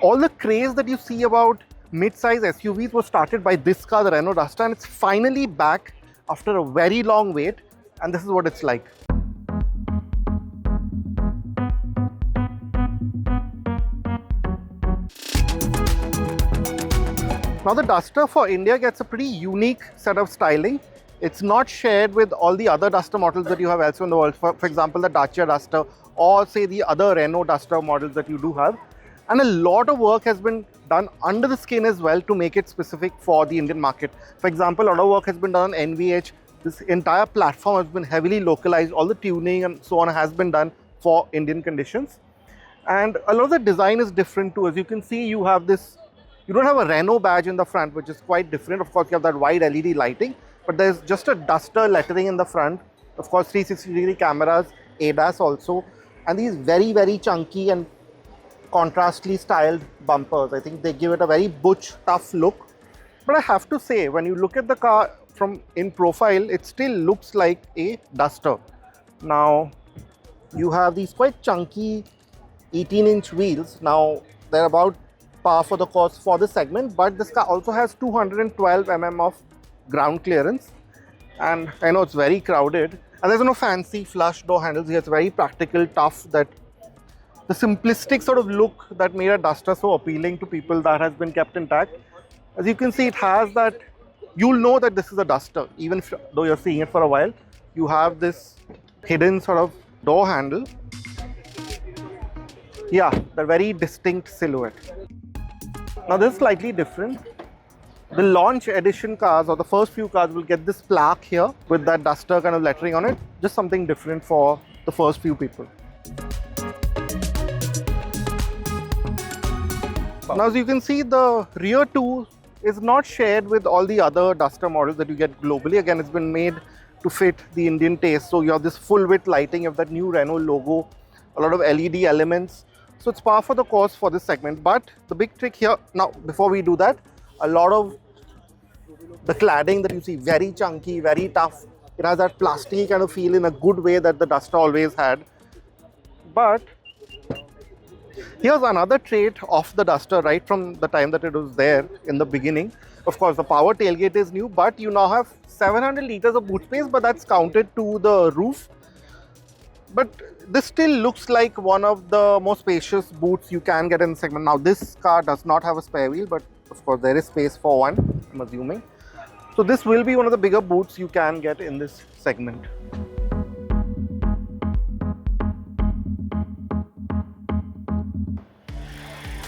All the craze that you see about mid-size SUVs was started by this car, the Renault Duster, and it's finally back after a very long wait, and this is what it's like. Now the Duster for India gets a pretty unique set of styling. It's not shared with all the other Duster models that you have elsewhere in the world. For example, the Dacia Duster or say the other Renault Duster models that you do have. And a lot of work has been done under the skin as well to make it specific for the Indian market. For example, a lot of work has been done on NVH. This entire platform has been heavily localized. All the tuning and so on has been done for Indian conditions. And a lot of the design is different too. As you can see, you have this, you don't have a Renault badge in the front, which is quite different. Of course, you have that wide LED lighting, but there's just a Duster lettering in the front. Of course, 360-degree cameras, ADAS also, and these very, very chunky and contrastly styled bumpers. I think they give it a very butch, tough look. But I have to say, when you look at the car from in profile, it still looks like a Duster. Now, you have these quite chunky 18-inch wheels. Now, they're about par for the course for this segment, but this car also has 212 mm of ground clearance, and I know it's very crowded, and there's no fancy flush door handles here. It's very practical, tough. That the simplistic sort of look that made a Duster so appealing to people, that has been kept intact. As you can see, it has that, you'll know that this is a Duster even though you're seeing it for a while. You have this hidden sort of door handle. Yeah, the very distinct silhouette. Now this is slightly different. The launch edition cars, or the first few cars, will get this plaque here with that Duster kind of lettering on it. Just something different for the first few people. Now as you can see, the rear too is not shared with all the other Duster models that you get globally. Again, it's been made to fit the Indian taste. So you have this full width lighting, you have that new Renault logo, a lot of LED elements. So it's par for the course for this segment. But the big trick here, now before we do that, a lot of the cladding that you see, very chunky, very tough. It has that plasticky kind of feel in a good way that the Duster always had. But here's another trait of the Duster right from the time that it was there in the beginning. Of course, the power tailgate is new, but you now have 700 liters of boot space, but that's counted to the roof. But this still looks like one of the most spacious boots you can get in the segment. Now, this car does not have a spare wheel, but of course, there is space for one, I'm assuming. So this will be one of the bigger boots you can get in this segment.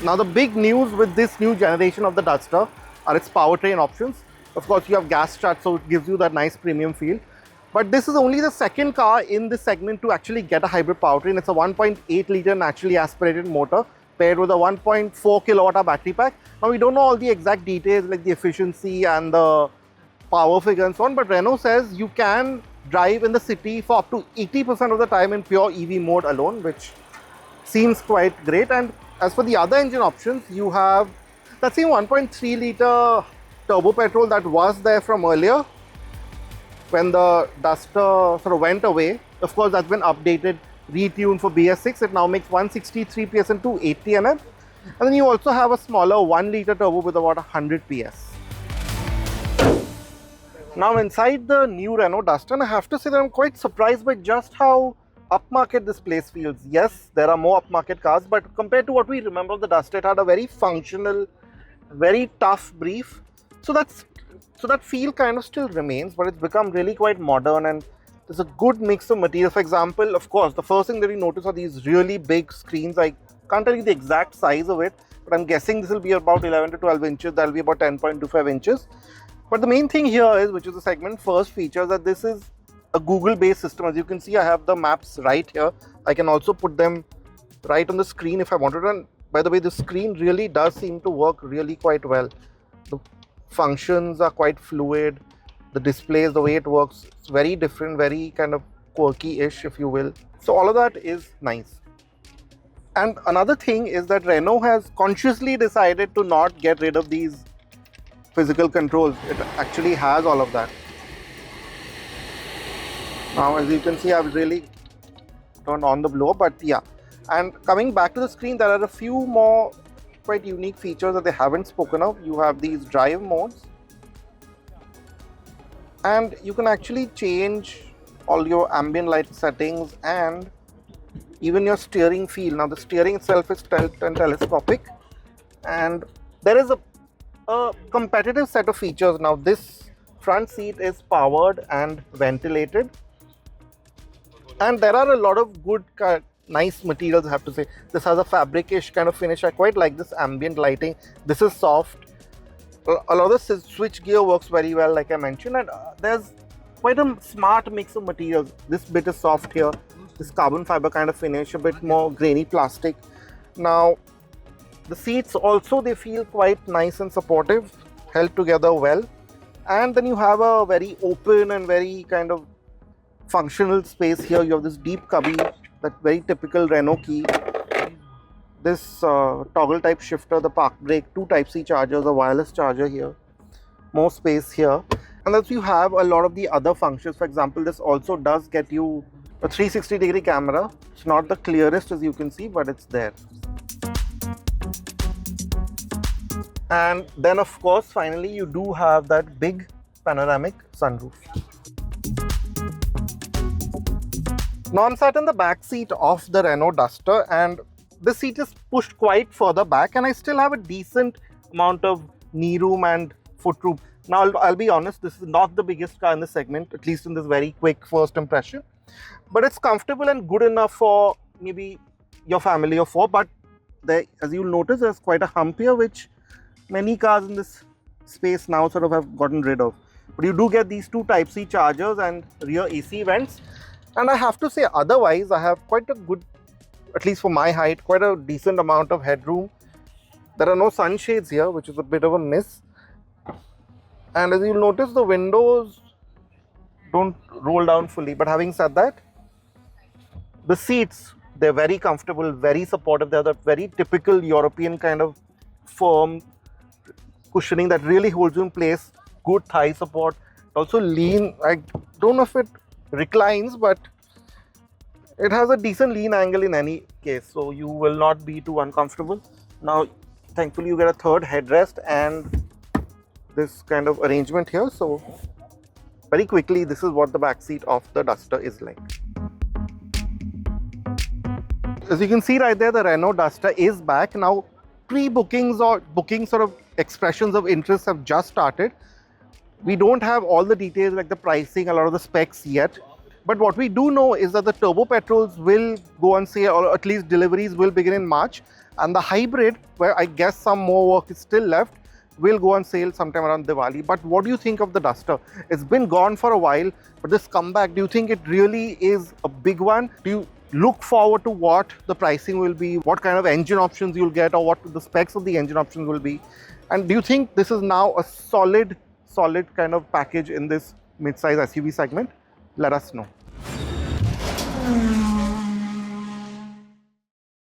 Now, the big news with this new generation of the Duster are its powertrain options. Of course, you have gas start, so it gives you that nice premium feel. But this is only the second car in this segment to actually get a hybrid powertrain. It's a 1.8 litre naturally aspirated motor paired with a 1.4 kilowatt battery pack. Now, we don't know all the exact details like the efficiency and the power figure and so on, but Renault says you can drive in the city for up to 80% of the time in pure EV mode alone, which seems quite great. And as for the other engine options, you have that same 1.3 litre turbo petrol that was there from earlier when the Duster sort of went away. Of course, that's been updated, retuned for BS6. It now makes 163 PS and 280 Nm. And then you also have a smaller 1 litre turbo with about 100 PS. Now inside the new Renault Duster, and I have to say that I'm quite surprised by just how upmarket this place feels. Yes, there are more upmarket cars, but compared to what we remember of the Duster, it had a very functional, very tough brief. So that feel kind of still remains, but it's become really quite modern, and there's a good mix of material. For example, of course, the first thing that you notice are these really big screens. I can't tell you the exact size of it, but I'm guessing this will be about 11 to 12 inches. That'll be about 10.25 inches. But the main thing here is, which is the segment first feature, that this is a Google-based system. As you can see, I have the maps right here. I can also put them right on the screen if I wanted. And by the way, the screen really does seem to work really quite well. The functions are quite fluid. The displays, the way it works, it's very different, very kind of quirky-ish, if you will. So all of that is nice. And another thing is that Renault has consciously decided to not get rid of these physical controls. It actually has all of that. Now, as you can see, I've really turned on the blower, but yeah. And coming back to the screen, there are a few more quite unique features that they haven't spoken of. You have these drive modes, and you can actually change all your ambient light settings and even your steering feel. Now the steering itself is tilt and telescopic, and there is a competitive set of features. Now this front seat is powered and ventilated, and there are a lot of good nice materials, I have to say. This has a fabric-ish kind of finish. I quite like this ambient lighting. This is soft. A lot of the switch gear works very well, like I mentioned, and there's quite a smart mix of materials. This bit is soft here, this carbon fiber kind of finish, a bit more grainy plastic. Now the seats also, they feel quite nice and supportive, held together well. And then you have a very open and very kind of functional space here. You have this deep cubby, that very typical Renault key, this toggle type shifter, the park brake, 2 Type-C chargers, a wireless charger here, more space here. And then you have a lot of the other functions. For example, this also does get you a 360-degree camera. It's not the clearest, as you can see, but it's there. And then of course, finally, you do have that big panoramic sunroof. Now I'm sat in the back seat of the Renault Duster, and this seat is pushed quite further back, and I still have a decent amount of knee room and foot room. Now I'll be honest, this is not the biggest car in the segment, at least in this very quick first impression, but it's comfortable and good enough for maybe your family of 4. But there, as you'll notice, there's quite a hump here, which many cars in this space now sort of have gotten rid of. But you do get these 2 Type-C chargers and rear AC vents. And I have to say, otherwise, I have quite a good, at least for my height, quite a decent amount of headroom. There are no sunshades here, which is a bit of a miss. And as you'll notice, the windows don't roll down fully. But having said that, the seats, they're very comfortable, very supportive. They're the very typical European kind of firm cushioning that really holds you in place. Good thigh support. Also lean. I don't know if it reclines, but it has a decent lean angle in any case, so you will not be too uncomfortable. Now thankfully you get a third headrest and this kind of arrangement here. So very quickly, this is what the back seat of the Duster is like. As you can see right there, the Renault Duster is back. Now pre-bookings or booking sort of expressions of interest have just started. We don't have all the details like the pricing, a lot of the specs yet. But what we do know is that the turbo petrols will go on sale, or at least deliveries will begin in March. And the hybrid, where I guess some more work is still left, will go on sale sometime around Diwali. But what do you think of the Duster? It's been gone for a while, but this comeback, do you think it really is a big one? Do you look forward to what the pricing will be, what kind of engine options you'll get, or what the specs of the engine options will be? And do you think this is now a solid kind of package in this mid-size SUV segment? Let us know.